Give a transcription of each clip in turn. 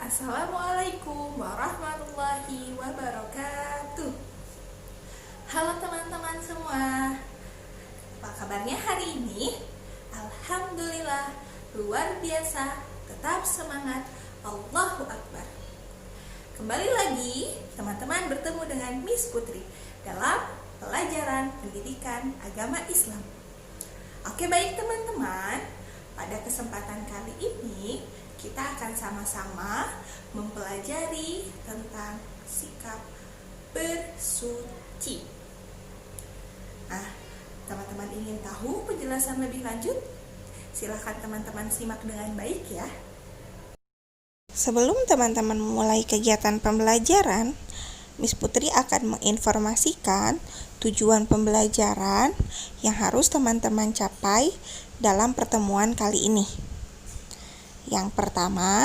Assalamualaikum warahmatullahi wabarakatuh. Halo teman-teman semua, apa kabarnya hari ini? Alhamdulillah, luar biasa, tetap semangat, Allahu Akbar. Kembali lagi teman-teman bertemu dengan Miss Putri dalam pelajaran pendidikan agama Islam. Oke, baik teman-teman, pada kesempatan kali ini kita akan sama-sama mempelajari tentang sikap bersuci. Nah, teman-teman ingin tahu penjelasan lebih lanjut? Silahkan teman-teman simak dengan baik ya. Sebelum teman-teman memulai kegiatan pembelajaran, Miss Putri akan menginformasikan tujuan pembelajaran yang harus teman-teman capai dalam pertemuan kali ini. Yang pertama,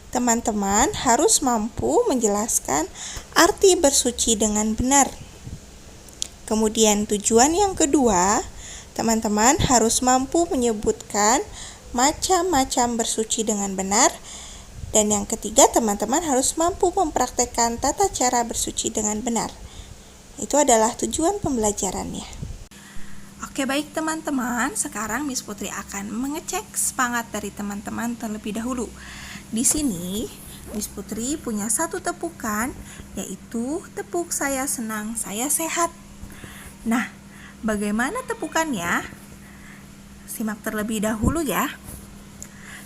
teman-teman harus mampu menjelaskan arti bersuci dengan benar. Kemudian tujuan yang kedua, teman-teman harus mampu menyebutkan macam-macam bersuci dengan benar. Dan yang ketiga, teman-teman harus mampu mempraktekkan tata cara bersuci dengan benar. Itu adalah tujuan pembelajarannya. Oke, baik teman-teman, sekarang Miss Putri akan mengecek semangat dari teman-teman terlebih dahulu. Di sini Miss Putri punya satu tepukan, yaitu tepuk saya senang, saya sehat. Nah, bagaimana tepukannya? Simak terlebih dahulu ya.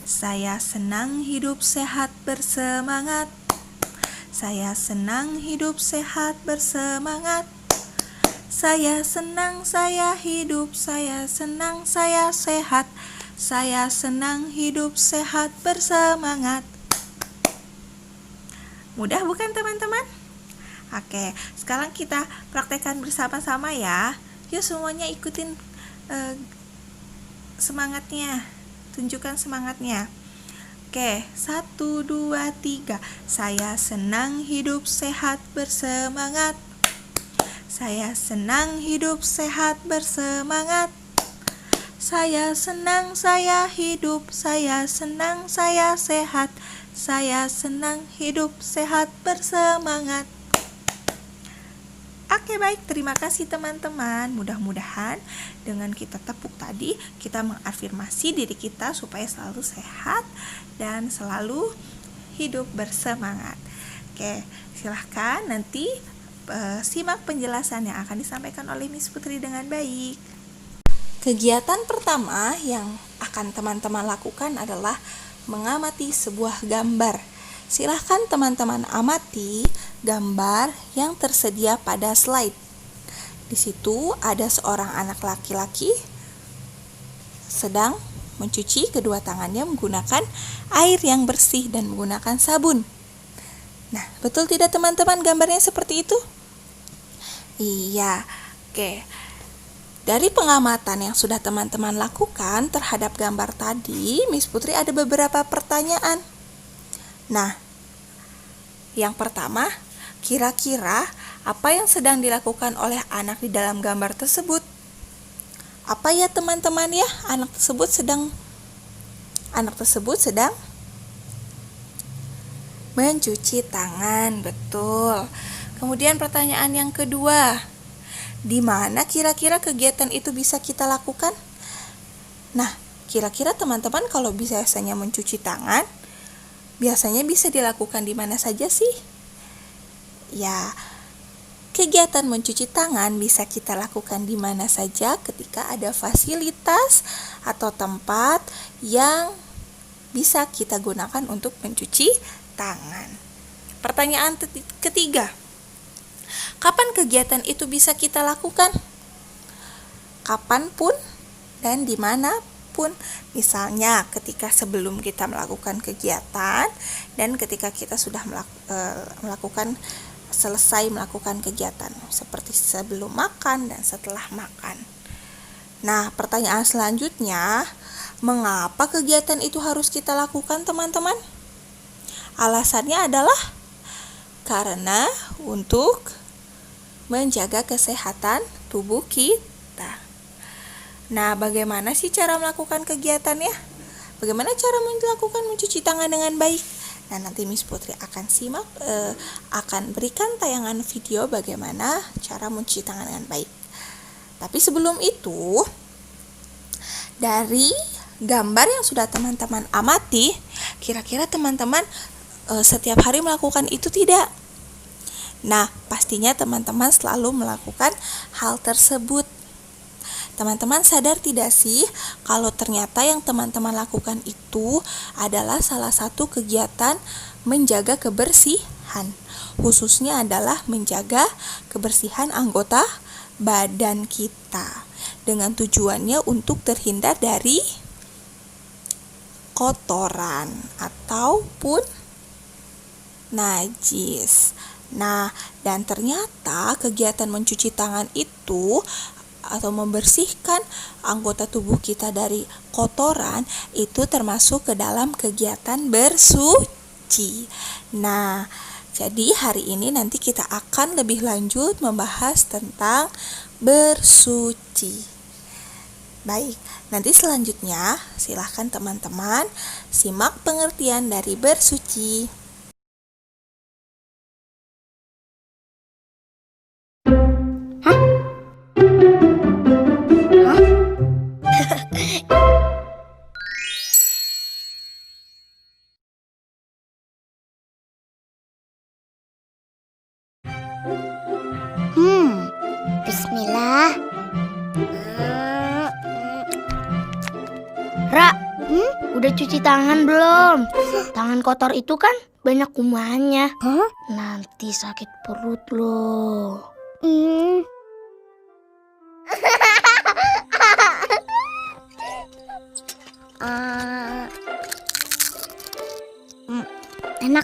Saya senang hidup sehat bersemangat. Saya senang hidup sehat bersemangat. Saya senang saya hidup, saya senang saya sehat. Saya senang hidup sehat bersemangat. Mudah bukan teman-teman? Oke, sekarang kita praktekkan bersama-sama ya. Yuk semuanya ikutin semangatnya. Tunjukkan semangatnya. Oke, 1, 2, 3. Saya senang hidup sehat bersemangat. Saya senang hidup sehat bersemangat. Saya senang saya hidup, saya senang saya sehat. Saya senang hidup sehat bersemangat. Oke, baik, terima kasih teman-teman. Mudah-mudahan dengan kita tepuk tadi, kita mengafirmasi diri kita supaya selalu sehat dan selalu hidup bersemangat. Oke, silahkan nanti simak penjelasan yang akan disampaikan oleh Miss Putri dengan baik. Kegiatan pertama yang akan teman-teman lakukan adalah mengamati sebuah gambar. Silahkan teman-teman amati gambar yang tersedia pada slide. Di situ ada seorang anak laki-laki sedang mencuci kedua tangannya menggunakan air yang bersih dan menggunakan sabun. Nah, betul tidak teman-teman gambarnya seperti itu? Iya, oke. Dari pengamatan yang sudah teman-teman lakukan terhadap gambar tadi, Miss Putri ada beberapa pertanyaan. Nah, yang pertama, kira-kira apa yang sedang dilakukan oleh anak di dalam gambar tersebut? Apa ya teman-teman ya? Anak tersebut sedang mencuci tangan, betul. Kemudian pertanyaan yang kedua, di mana kira-kira kegiatan itu bisa kita lakukan? Nah, kira-kira teman-teman kalau biasanya mencuci tangan, biasanya bisa dilakukan di mana saja sih? Ya, kegiatan mencuci tangan bisa kita lakukan di mana saja ketika ada fasilitas atau tempat yang bisa kita gunakan untuk mencuci tangan. Pertanyaan ketiga, kapan kegiatan itu bisa kita lakukan? Kapanpun dan dimanapun. Misalnya ketika sebelum kita melakukan kegiatan dan ketika kita sudah selesai melakukan kegiatan, seperti sebelum makan dan setelah makan. Nah, pertanyaan selanjutnya, mengapa kegiatan itu harus kita lakukan teman-teman? Alasannya adalah karena untuk menjaga kesehatan tubuh kita. Nah, bagaimana sih cara melakukan kegiatannya? Bagaimana cara melakukan mencuci tangan dengan baik? Nah, nanti Miss Putri akan akan berikan tayangan video bagaimana cara mencuci tangan dengan baik. Tapi sebelum itu, dari gambar yang sudah teman-teman amati, kira-kira teman-teman setiap hari melakukan itu tidak? Nah, pastinya teman-teman selalu melakukan hal tersebut. Teman-teman sadar tidak sih kalau ternyata yang teman-teman lakukan itu adalah salah satu kegiatan menjaga kebersihan, khususnya adalah menjaga kebersihan anggota badan kita, dengan tujuannya untuk terhindar dari kotoran ataupun najis. Nah, dan ternyata kegiatan mencuci tangan itu atau membersihkan anggota tubuh kita dari kotoran itu termasuk ke dalam kegiatan bersuci. Nah, jadi hari ini nanti kita akan lebih lanjut membahas tentang bersuci. Baik, nanti selanjutnya silahkan teman-teman simak pengertian dari bersuci. Bismillah. Ra, udah cuci tangan belum? Tangan kotor itu kan banyak kumannya. Nanti sakit perut loh. Enak.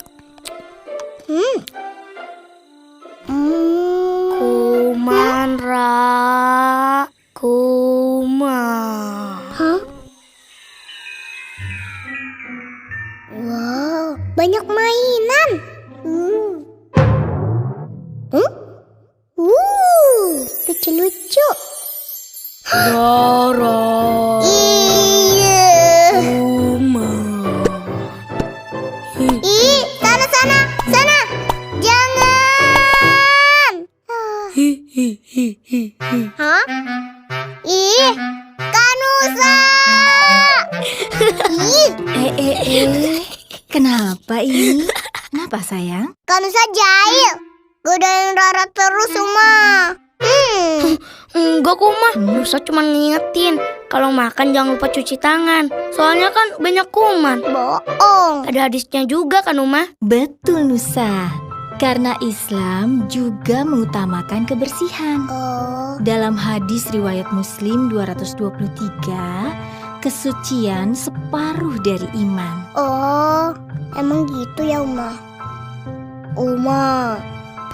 Kuman, Ra. Kuman. Wow, banyak mainan. Lucu-lucu. Rara. Iya. Kuman. Sana. Jangan. Hah? Kanusa. Kenapa ini? Kenapa sayang? Kanusa jahil. Godain Rara terus, Uma. Enggak kok, Mah. Nusa cuma ngingetin kalau makan jangan lupa cuci tangan. Soalnya kan banyak kuman. Bohong. Ada hadisnya juga kan, Uma? Betul Nusa. Karena Islam juga mengutamakan kebersihan. Dalam hadis riwayat Muslim 223, kesucian separuh dari iman. Oh, emang gitu ya, Uma? Uma,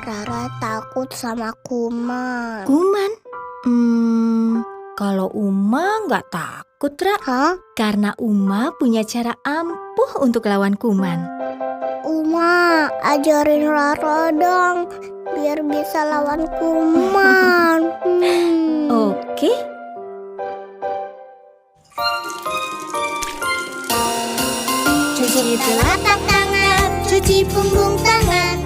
Rara takut sama kuman. Kuman? Kalau Uma nggak takut, Ra. Hah? Karena Uma punya cara ampuh untuk lawan kuman. Uma, ajarin Rara dong, biar bisa lawan kuman. Oke. Cuci telapak tangan, cuci punggung tangan,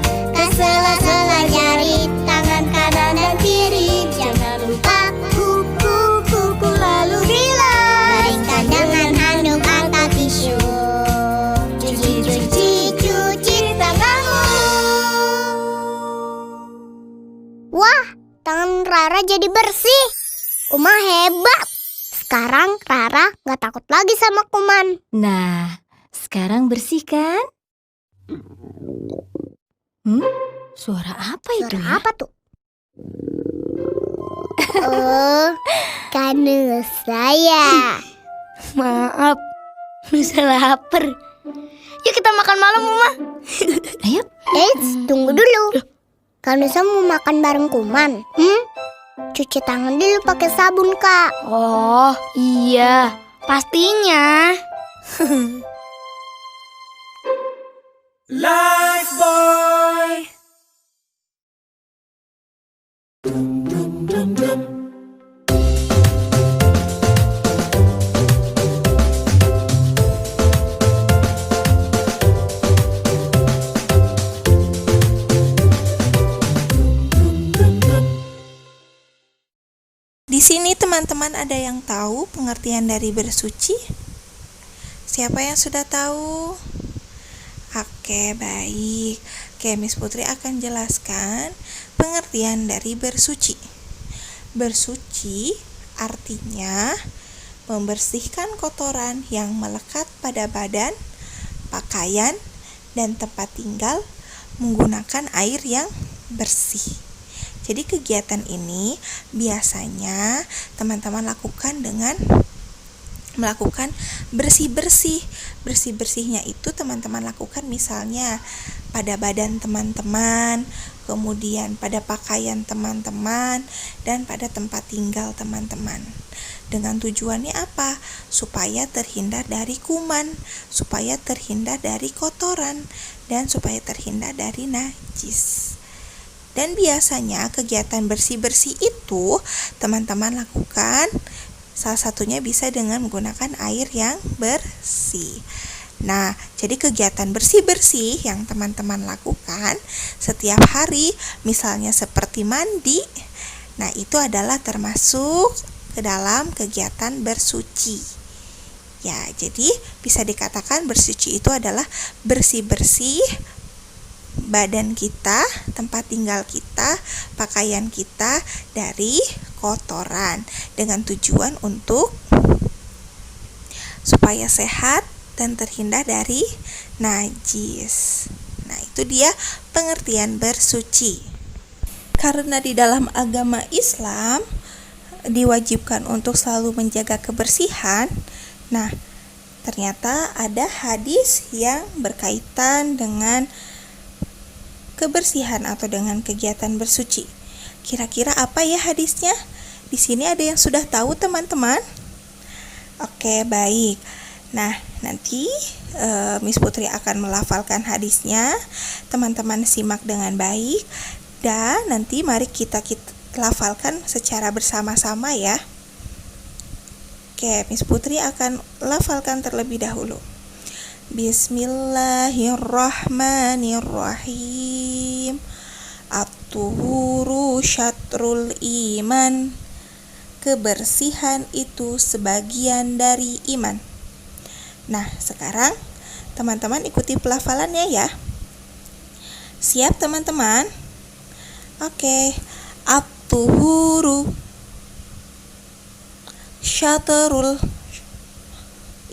sela-sela jari, tangan kanan dan kiri. Jangan lupa kuku lalu bilas. Keringkan dengan handuk atau tisu. Cuci tanganmu. Wah, tangan Rara jadi bersih. Uma hebat. Sekarang Rara gak takut lagi sama kuman. Nah, sekarang bersih kan? Suara apa itu? Suara apa tuh? Oh, Kanusa ya. Maaf, Nusa lapar. Yuk kita makan malam, Uma. Ayo. Tunggu dulu. Kanusa mau makan bareng kuman. Cuci tangan dulu pakai sabun, Kak. Oh, iya. Pastinya. Lifebuoy. teman-teman ada yang tahu pengertian dari bersuci? Siapa yang sudah tahu? Oke, baik. Oke, Miss Putri akan jelaskan pengertian dari bersuci. Bersuci artinya membersihkan kotoran yang melekat pada badan, pakaian, dan tempat tinggal menggunakan air yang bersih. Jadi kegiatan ini biasanya teman-teman lakukan dengan melakukan bersih-bersih. Bersih-bersihnya itu teman-teman lakukan misalnya pada badan teman-teman, kemudian pada pakaian teman-teman, dan pada tempat tinggal teman-teman. Dengan tujuannya apa? Supaya terhindar dari kuman, supaya terhindar dari kotoran, dan supaya terhindar dari najis. Dan biasanya kegiatan bersih-bersih itu teman-teman lakukan salah satunya bisa dengan menggunakan air yang bersih. Nah, jadi kegiatan bersih-bersih yang teman-teman lakukan setiap hari, misalnya seperti mandi, nah itu adalah termasuk ke dalam kegiatan bersuci. Ya, jadi bisa dikatakan bersuci itu adalah bersih-bersih badan kita, tempat tinggal kita, pakaian kita dari kotoran dengan tujuan untuk supaya sehat dan terhindar dari najis. Nah, itu dia pengertian bersuci. Karena di dalam agama Islam diwajibkan untuk selalu menjaga kebersihan. Nah, ternyata ada hadis yang berkaitan dengan kebersihan atau dengan kegiatan bersuci. Kira-kira apa ya hadisnya? Di sini ada yang sudah tahu teman-teman? Oke, baik. Nah, nanti Miss Putri akan melafalkan hadisnya. Teman-teman simak dengan baik dan nanti mari kita lafalkan secara bersama-sama ya. Oke, Miss Putri akan lafalkan terlebih dahulu. Bismillahirrahmanirrahim. At-tuhuru syatrul iman. Kebersihan itu sebagian dari iman. Nah, sekarang teman-teman ikuti pelafalannya ya. Siap teman-teman? Oke. At-tuhuru syatrul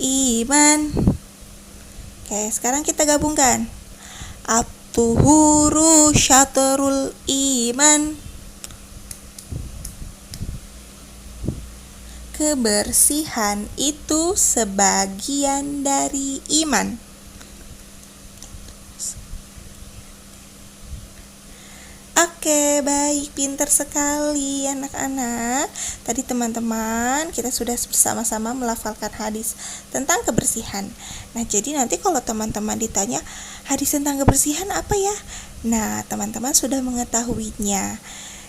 iman. Oke, sekarang kita gabungkan. At-tuhuru syatrul iman. Kebersihan itu sebagian dari iman. Oke, baik, pintar sekali anak-anak. Tadi teman-teman kita sudah bersama-sama melafalkan hadis tentang kebersihan. Nah, jadi nanti kalau teman-teman ditanya hadis tentang kebersihan apa ya? Nah, teman-teman sudah mengetahuinya.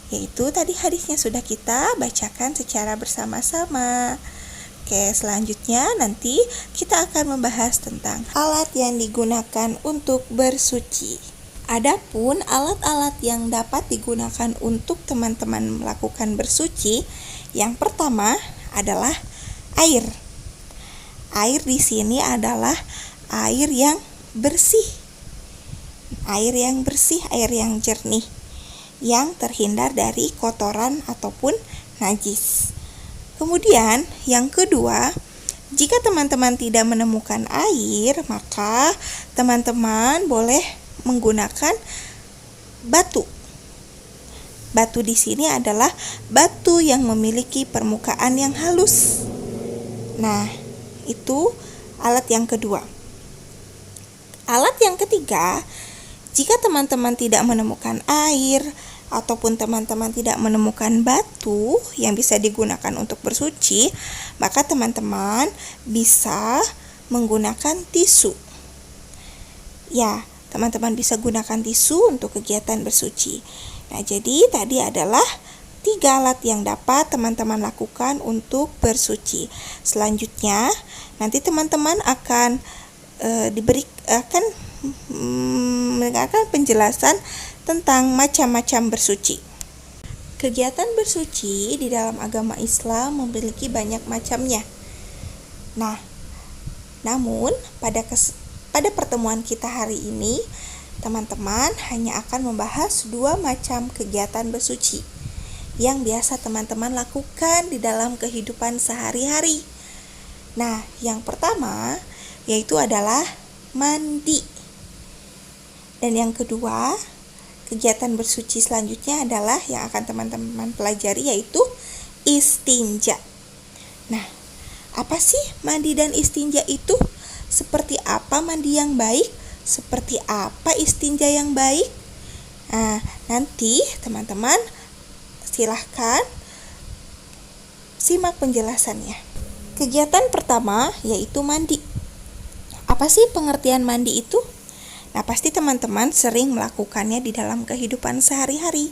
Yaitu tadi hadisnya sudah kita bacakan secara bersama-sama. Oke, selanjutnya nanti kita akan membahas tentang alat yang digunakan untuk bersuci. Adapun alat-alat yang dapat digunakan untuk teman-teman melakukan bersuci, yang pertama adalah air. Air di sini adalah air yang bersih. Air yang bersih, air yang jernih, yang terhindar dari kotoran ataupun najis. Kemudian yang kedua, jika teman-teman tidak menemukan air, maka teman-teman boleh menggunakan batu. Batu di sini adalah batu yang memiliki permukaan yang halus. Nah, itu alat yang kedua. Alat yang ketiga, jika teman-teman tidak menemukan air ataupun teman-teman tidak menemukan batu yang bisa digunakan untuk bersuci, maka teman-teman bisa menggunakan tisu. Ya, teman-teman bisa gunakan tisu untuk kegiatan bersuci. Nah, jadi tadi adalah 3 alat yang dapat teman-teman lakukan untuk bersuci. Selanjutnya, nanti teman-teman akan mendengarkan penjelasan tentang macam-macam bersuci. Kegiatan bersuci di dalam agama Islam memiliki banyak macamnya. Nah, namun pada pertemuan kita hari ini, teman-teman hanya akan membahas 2 macam kegiatan bersuci yang biasa teman-teman lakukan di dalam kehidupan sehari-hari. Nah, yang pertama yaitu adalah mandi. Dan yang kedua, kegiatan bersuci selanjutnya adalah yang akan teman-teman pelajari yaitu istinja. Nah, apa sih mandi dan istinja itu? Seperti apa mandi yang baik? Seperti apa istinja yang baik? Nah, nanti teman-teman silahkan simak penjelasannya. Kegiatan pertama yaitu mandi. Apa sih pengertian mandi itu? Nah, pasti teman-teman sering melakukannya di dalam kehidupan sehari-hari.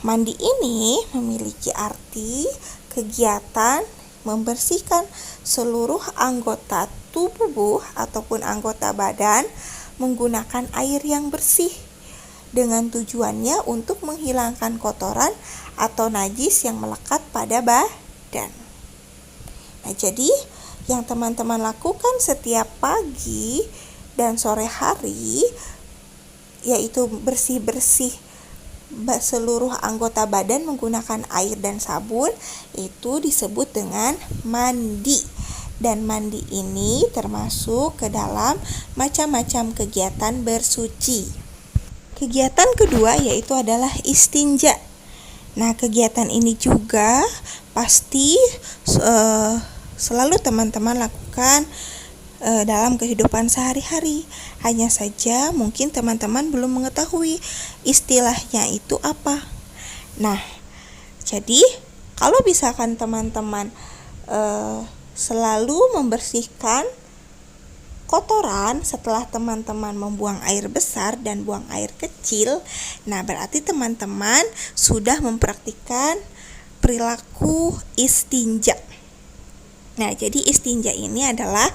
Mandi ini memiliki arti kegiatan membersihkan seluruh anggota tubuh ataupun anggota badan menggunakan air yang bersih dengan tujuannya untuk menghilangkan kotoran atau najis yang melekat pada badan. Nah, jadi yang teman-teman lakukan setiap pagi dan sore hari yaitu bersih-bersih seluruh anggota badan menggunakan air dan sabun, itu disebut dengan mandi. Dan mandi ini termasuk ke dalam macam-macam kegiatan bersuci. Kegiatan kedua yaitu adalah istinja. Nah, kegiatan ini juga pasti selalu teman-teman lakukan dalam kehidupan sehari-hari. Hanya saja mungkin teman-teman belum mengetahui istilahnya itu apa. Nah, jadi kalau misalkan teman-teman selalu membersihkan kotoran setelah teman-teman membuang air besar dan buang air kecil, nah berarti teman-teman sudah mempraktikkan perilaku istinja. Nah, jadi istinja ini adalah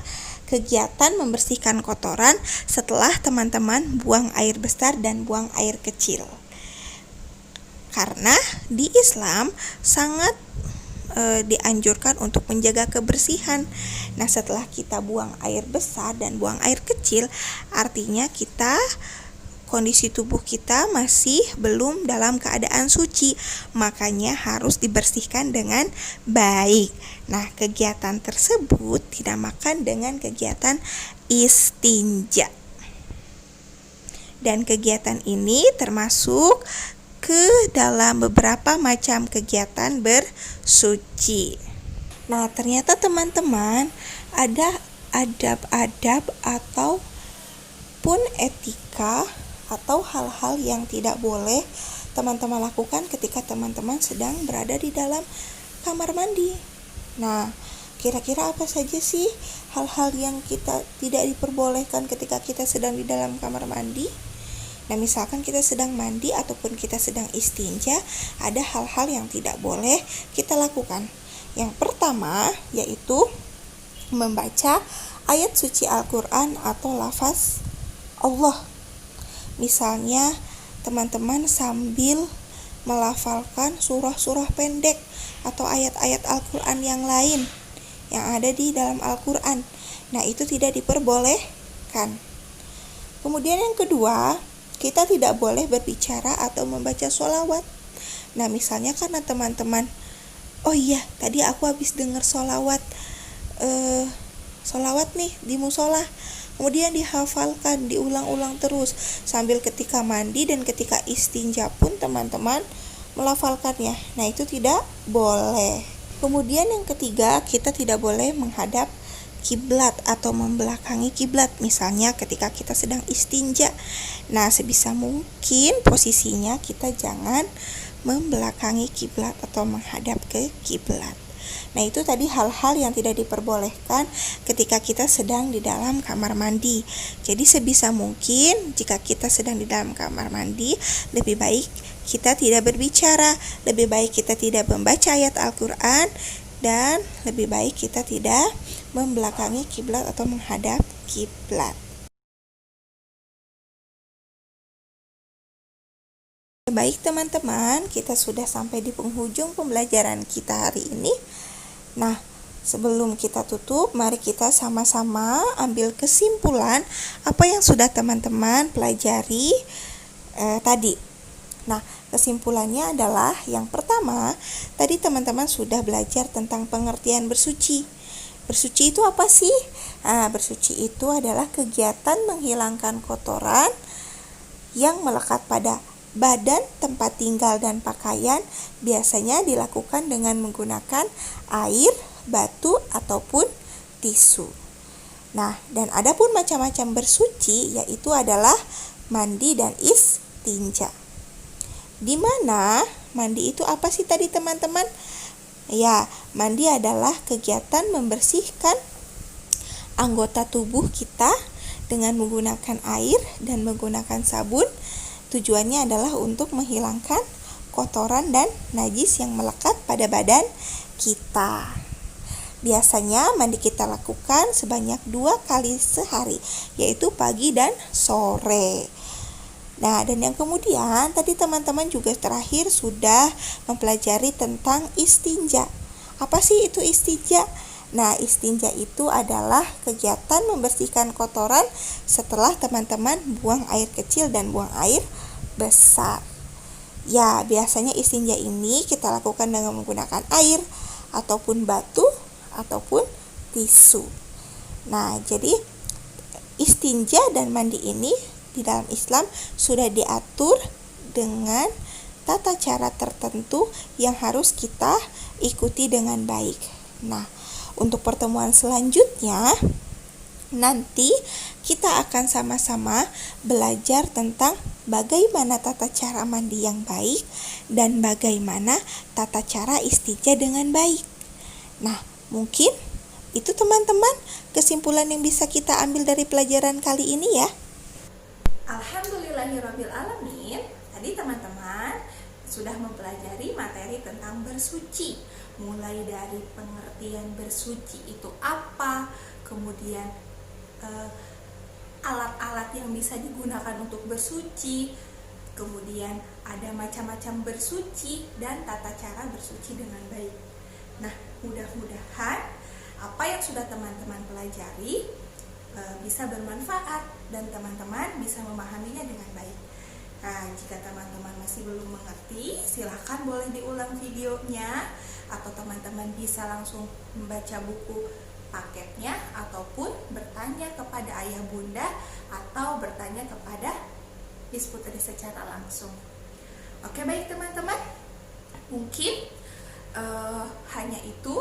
kegiatan membersihkan kotoran setelah teman-teman buang air besar dan buang air kecil. Karena di Islam sangat dianjurkan untuk menjaga kebersihan. Nah, setelah kita buang air besar dan buang air kecil, artinya kondisi tubuh kita masih belum dalam keadaan suci, makanya harus dibersihkan dengan baik. Nah, kegiatan tersebut dinamakan dengan kegiatan istinja. Dan kegiatan ini termasuk ke dalam beberapa macam kegiatan bersuci. Nah, ternyata teman-teman ada adab-adab ataupun etika atau hal-hal yang tidak boleh teman-teman lakukan ketika teman-teman sedang berada di dalam kamar mandi. Nah, kira-kira apa saja sih hal-hal yang kita tidak diperbolehkan ketika kita sedang di dalam kamar mandi? Nah, misalkan kita sedang mandi ataupun kita sedang istinja, ada hal-hal yang tidak boleh kita lakukan. Yang pertama yaitu membaca ayat suci Al-Quran atau lafaz Allah. Misalnya teman-teman sambil melafalkan surah-surah pendek atau ayat-ayat Al-Quran yang lain yang ada di dalam Al-Quran. Nah, itu tidak diperbolehkan. Kemudian yang kedua, kita tidak boleh berbicara atau membaca sholawat. Nah, misalnya karena teman-teman, oh iya, tadi aku habis dengar sholawat nih di musola. Kemudian dihafalkan, diulang-ulang terus sambil ketika mandi dan ketika istinja pun teman-teman melafalkannya. Nah, itu tidak boleh. Kemudian yang ketiga, kita tidak boleh menghadap kiblat atau membelakangi kiblat. Misalnya ketika kita sedang istinja. Nah, sebisa mungkin posisinya kita jangan membelakangi kiblat atau menghadap ke kiblat. Nah, itu tadi hal-hal yang tidak diperbolehkan ketika kita sedang di dalam kamar mandi. Jadi sebisa mungkin jika kita sedang di dalam kamar mandi, lebih baik kita tidak berbicara, lebih baik kita tidak membaca ayat Al-Quran, dan lebih baik kita tidak membelakangi kiblat atau menghadap kiblat. Baik teman-teman, kita sudah sampai di penghujung pembelajaran kita hari ini. Nah, sebelum kita tutup, mari kita sama-sama ambil kesimpulan apa yang sudah teman-teman pelajari tadi. Nah, kesimpulannya adalah yang pertama, tadi teman-teman sudah belajar tentang pengertian bersuci. Bersuci itu apa sih? Bersuci itu adalah kegiatan menghilangkan kotoran yang melekat pada badan, tempat tinggal, dan pakaian, biasanya dilakukan dengan menggunakan air, batu, ataupun tisu. Nah, dan ada pun macam-macam bersuci, yaitu adalah mandi dan istinja. Di mana mandi itu apa sih tadi teman-teman? Ya, mandi adalah kegiatan membersihkan anggota tubuh kita dengan menggunakan air dan menggunakan sabun. Tujuannya adalah untuk menghilangkan kotoran dan najis yang melekat pada badan kita. Biasanya mandi kita lakukan sebanyak 2 kali sehari, yaitu pagi dan sore. Nah, dan yang kemudian tadi teman-teman juga terakhir sudah mempelajari tentang istinja. Apa sih itu istinja? Nah, istinja itu adalah kegiatan membersihkan kotoran setelah teman-teman buang air kecil dan buang air besar. Ya, biasanya istinja ini kita lakukan dengan menggunakan air ataupun batu ataupun tisu. Nah, jadi istinja dan mandi ini di dalam Islam sudah diatur dengan tata cara tertentu yang harus kita ikuti dengan baik. Nah, untuk pertemuan selanjutnya nanti kita akan sama-sama belajar tentang bagaimana tata cara mandi yang baik dan bagaimana tata cara istinja dengan baik. Nah, mungkin itu teman-teman kesimpulan yang bisa kita ambil dari pelajaran kali ini ya. Alhamdulillahirrabbilalamin. Tadi teman-teman sudah mempelajari materi tentang bersuci, mulai dari pengertian bersuci itu apa, kemudian alat-alat yang bisa digunakan untuk bersuci, kemudian ada macam-macam bersuci dan tata cara bersuci dengan baik. Nah, mudah-mudahan apa yang sudah teman-teman pelajari bisa bermanfaat dan teman-teman bisa memahaminya dengan baik. Nah, jika teman-teman masih belum mengerti, silahkan boleh diulang videonya, atau teman-teman bisa langsung membaca buku paketnya ataupun bertanya kepada ayah bunda atau bertanya kepada Miss Putri secara langsung. Oke, baik teman-teman, mungkin hanya itu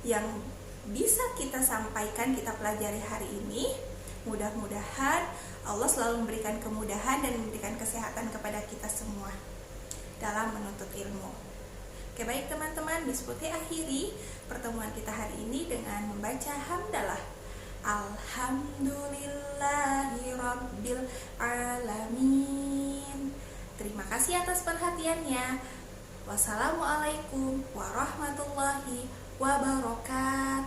yang bisa kita sampaikan, kita pelajari hari ini. Mudah-mudahan Allah selalu memberikan kemudahan dan memberikan kesehatan kepada kita semua dalam menuntut ilmu. Oke, baik teman-teman, Miss Putri akhiri pertemuan kita hari ini dengan membaca hamdalah. Alhamdulillahirabbil alamin. Terima kasih atas perhatiannya. Wassalamualaikum warahmatullahi wabarakatuh.